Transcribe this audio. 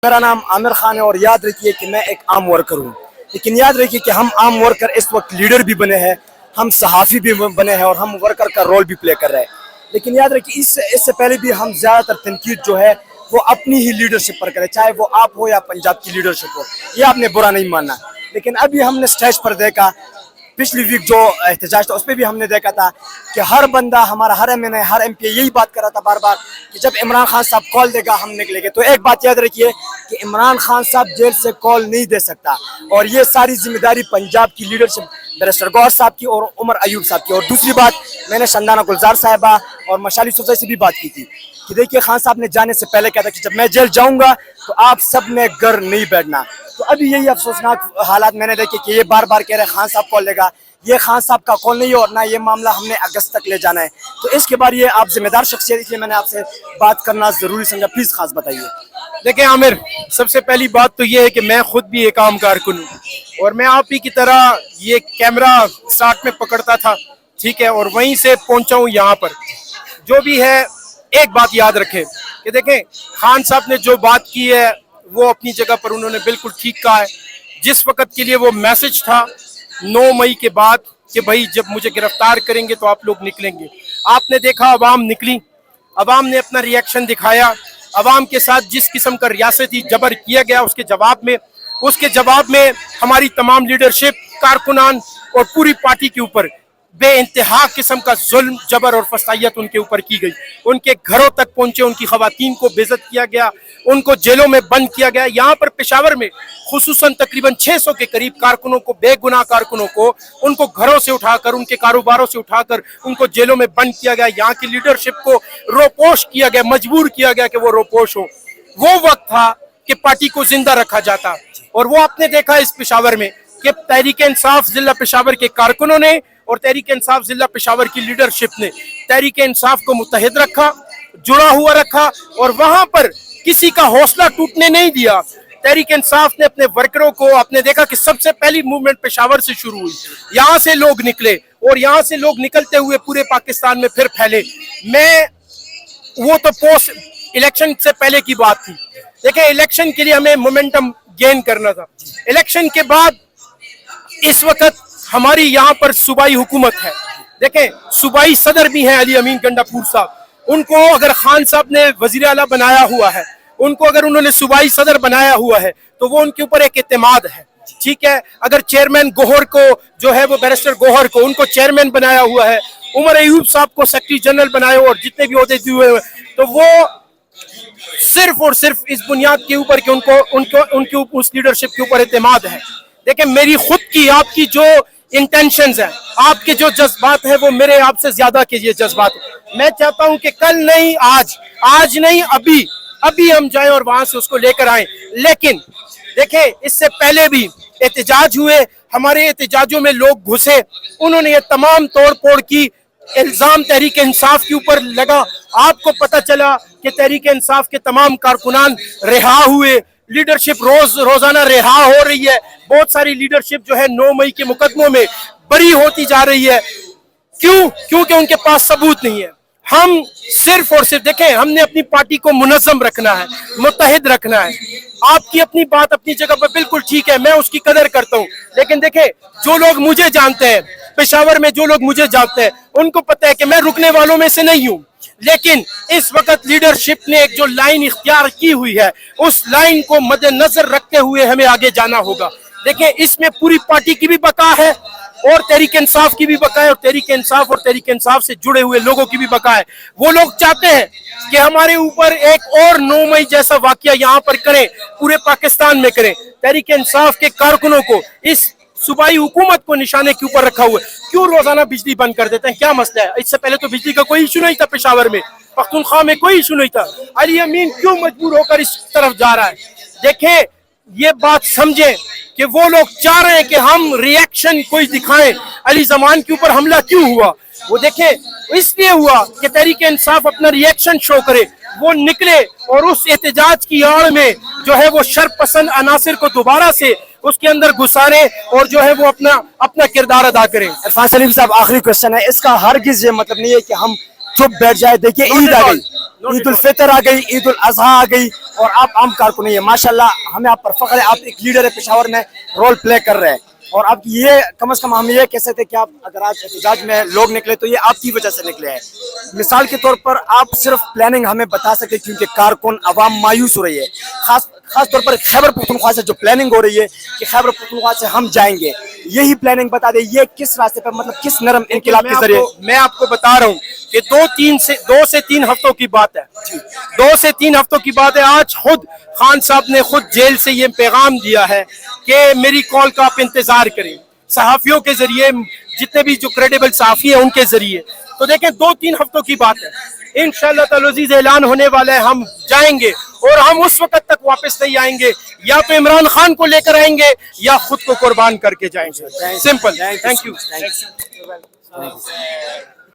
मेरा नाम आमिर खान है और याद रखिए कि मैं एक आम वर्कर हूँ, लेकिन याद रखिए कि हम आम वर्कर इस वक्त लीडर भी बने हैं, हम सहाफ़ी भी बने हैं और हम वर्कर का रोल भी प्ले कर रहे हैं। लेकिन याद रखिए इससे पहले भी हम ज़्यादातर तनकीद जो है वो अपनी ही लीडरशिप पर करें, चाहे वो आप हो या पंजाब की लीडरशिप हो, ये आपने बुरा नहीं मानना। लेकिन अभी हमने स्टेज पर देखा, पिछली वीक जो एहतजाज था उस पर भी हमने देखा था कि हर बंदा, हमारा हर एम एन ए, हर एम पी यही बात कर रहा था बार बार कि जब इमरान खान साहब कॉल देगा हम निकलेंगे। तो एक बात याद रखिए कि इमरान खान साहब जेल से कॉल नहीं दे सकता और ये सारी जिम्मेदारी पंजाब की लीडरशिप बैरिस्टर गौहर साहब की और उमर अयूब साहब की। और दूसरी बात, मैंने शंदाना गुलजार साहिबा और मशाली सोसाइटी से भी बात की थी कि देखिए खान साहब ने जाने से पहले कहा था कि जब मैं जेल जाऊंगा तो आप सब ने घर नहीं बैठना। तो अभी यही अफसोसनाक हालात मैंने देखे कि ये बार बार कह रहे हैं खान साहब कॉल लेगा, ये खान साहब का कॉल नहीं है और ना ये मामला हमने अगस्त तक ले जाना है। तो इसके बाद ये आप जिम्मेदार शख्सियत, इसलिए मैंने आपसे बात करना ज़रूरी समझा, प्लीज़ खास बताइए। देखिए आमिर, सबसे पहली बात तो ये है कि मैं खुद भी एक आम कारकुन हूँ और मैं आप ही की तरह ये कैमरा साथ में पकड़ता था, ठीक है, और वहीं से पहुंचा हूँ यहाँ पर। जो भी है एक बात याद रखें कि देखें खान साहब ने जो बात की है वो अपनी जगह पर उन्होंने बिल्कुल ठीक कहा है। जिस वक्त के लिए वो मैसेज था 9 मई के बाद कि भाई जब मुझे गिरफ्तार करेंगे तो आप लोग निकलेंगे, आपने देखा अवाम निकली, अवाम ने अपना रिएक्शन दिखाया। अवाम के साथ जिस किस्म का रियासती जबर किया गया उसके जवाब में हमारी तमाम लीडरशिप, कारकुनान और पूरी पार्टी के ऊपर बेइंतहा किस्म का जुल्म, जबर और फसाइयत उनके ऊपर की गई। उनके घरों तक पहुंचे, उनकी खवातीन को बेइज्जत किया गया, उनको जेलों में बंद किया गया। यहाँ पर पेशावर में खुसूसन तकरीबन 600 के करीब कारकुनों को, बेगुनाह कारकुनों को, उनको घरों से उठाकर, उनके कारोबारों से उठाकर उनको जेलों में बंद किया गया। यहाँ की लीडरशिप को रोपोश किया गया, मजबूर किया गया कि वो रोपोश हो। वो वक्त था कि पार्टी को जिंदा रखा जाता और वो आपने देखा इस पेशावर में कि तहरीक इंसाफ जिला पेशावर के कारकुनों ने और तहरीक इंसाफ जिला पेशावर की लीडरशिप ने तहरीक इंसाफ को मुत्तहिद रखा, जुड़ा हुआ रखा और वहां पर किसी का हौसला टूटने नहीं दिया। तहरीक इंसाफ ने अपने वर्करों को, आपने देखा कि सबसे पहली मूवमेंट पेशावर से शुरू हुई, यहाँ से लोग निकले और यहाँ से लोग निकलते हुए पूरे पाकिस्तान में फिर फैले। वो तो पोस्ट इलेक्शन से पहले की बात थी। देखिए इलेक्शन के लिए हमें मोमेंटम गेन करना था। इलेक्शन के बाद इस वक्त हमारी यहाँ पर सूबाई हुकूमत है। देखें सूबाई सदर भी हैं अली अमीन गंडापुर साहब, उनको अगर खान साहब ने वजीर आला बनाया हुआ है, उनको अगर उन्होंने सूबाई सदर बनाया हुआ है तो वो उनके ऊपर एक इत्तेमाद है, ठीक है। अगर चेयरमैन गौहर को जो है वो बैरिस्टर गौहर को उनको चेयरमैन बनाया हुआ है, उमर अयूब साहब को सेक्रेटरी जनरल बनाया और जितने भी ओहदे दिए हुए, तो वो सिर्फ और सिर्फ इस बुनियाद के ऊपर कि उनके उस लीडरशिप के ऊपर इत्तेमाद है। देखिए मेरी खुद की, आपकी जो इंटेंशंस हैं, आपके जो जज्बात हैं, वो मेरे आपसे ज्यादा के ये जज्बात हैं। मैं चाहता हूं कि कल नहीं, आज नहीं, अभी हम जाएं और वहां से उसको लेकर आएं। लेकिन देखें इससे पहले भी एहतजाज हुए, हमारे एहतजाजों में लोग घुसे, उन्होंने ये तमाम तोड़ फोड़ की, इल्जाम तहरीक इंसाफ के ऊपर लगा। आपको पता चला कि तहरीक इंसाफ के तमाम कारकुनान रिहा हुए, लीडरशिप रोजाना रिहा हो रही है। बहुत सारी लीडरशिप जो है 9 मई के मुकदमों में बरी होती जा रही है। क्यों? क्योंकि उनके पास सबूत नहीं है। हम सिर्फ और सिर्फ देखें, हमने अपनी पार्टी को मुनज़्ज़म रखना है, मुत्तहिद रखना है। आपकी अपनी बात अपनी जगह पर बिल्कुल ठीक है, मैं उसकी कदर करता हूँ। लेकिन देखें जो लोग मुझे जानते हैं, पेशावर में जो लोग मुझे जानते हैं, उनको पता है कि मैं रुकने वालों में से नहीं हूँ। लेकिन इस वक्त लीडरशिप ने एक जो लाइन इख्तियार की हुई है, उस लाइन को मद्देनजर रखते हुए हमें आगे जाना होगा। देखिए इसमें पूरी पार्टी की भी बका है और तहरीक इंसाफ की भी बका है और तहरीक इंसाफ से जुड़े हुए लोगों की भी बका है। वो लोग चाहते हैं कि हमारे ऊपर एक और 9 मई जैसा वाकया यहाँ पर करें, पूरे पाकिस्तान में करें। तहरीक इंसाफ के कारकुनों को, इस सूबाई हुकूमत को निशाने के ऊपर रखा हुआ है। क्यों रोजाना बिजली बंद कर देते हैं? क्या मसला है? इससे पहले तो बिजली का कोई इशू नहीं था पेशावर में, पख्तूनख्वा में कोई इशू नहीं था। अली अमीन क्यों मजबूर होकर इस तरफ जा रहा है? देखें ये बात समझें कि वो लोग चाह रहे हैं कि हम रिएक्शन कोई दिखाएं। अली जमान के ऊपर हमला क्यों हुआ? वो देखें इसलिए हुआ कि तहरीक इंसाफ अपना रिएक्शन शो करे। वो निकले और उस एहतजाज की आड़ में जो है वो शरपसंद अनासिर को दोबारा से उसके अंदर घुसाने और जो है वो अपना किरदार अदा करें। इरफान सलीम साहब, आखिरी क्वेश्चन है, इसका हरगिज ये मतलब नहीं है कि हम चुप बैठ जाए। देखिए ईद आ गई, ईद उल फितर आ गई, ईद उल अजहा आ गई और आप आम कारकुन हैं माशाल्लाह, हमें आप पर फख्र है, आप एक लीडर है पेशावर में, रोल प्ले कर रहे हैं और आप ये कम से कम हम ये कह सकते हैं कि आप अगर आज एहतजाज में लोग निकले तो ये आपकी वजह से निकले हैं। मिसाल के तौर पर आप सिर्फ प्लानिंग हमें बता सके क्योंकि कारकुन अवाम मायूस हो रही है, खास तौर पर खैबर पख्तूनख्वा से जो प्लानिंग हो रही है कि खैबर पख्तूनख्वा से हम जाएंगे, यही प्लानिंग बता दे, ये किस रास्ते पर मतलब किस नरम इनकलाब के जरिए। मैं आपको बता रहा हूँ कि 2 से 3 हफ्तों की बात है, 2 से 3 हफ्तों की बात है। आज खुद खान साहब ने खुद जेल से ये पैगाम दिया है कि मेरी कॉल का आप इंतजार करें, सहाफियों के जरिए, जितने भी जो क्रेडिबल सहाफी है उनके जरिए। तो देखें 2-3 हफ्तों की बात है, इंशाअल्लाह ताला अज़ीज़ ऐलान होने वाला है, हम जाएंगे और हम उस वक्त तक वापस नहीं आएंगे, या तो इमरान खान को लेकर आएंगे या खुद को कुर्बान करके जाएंगे। सिंपल। Thank you.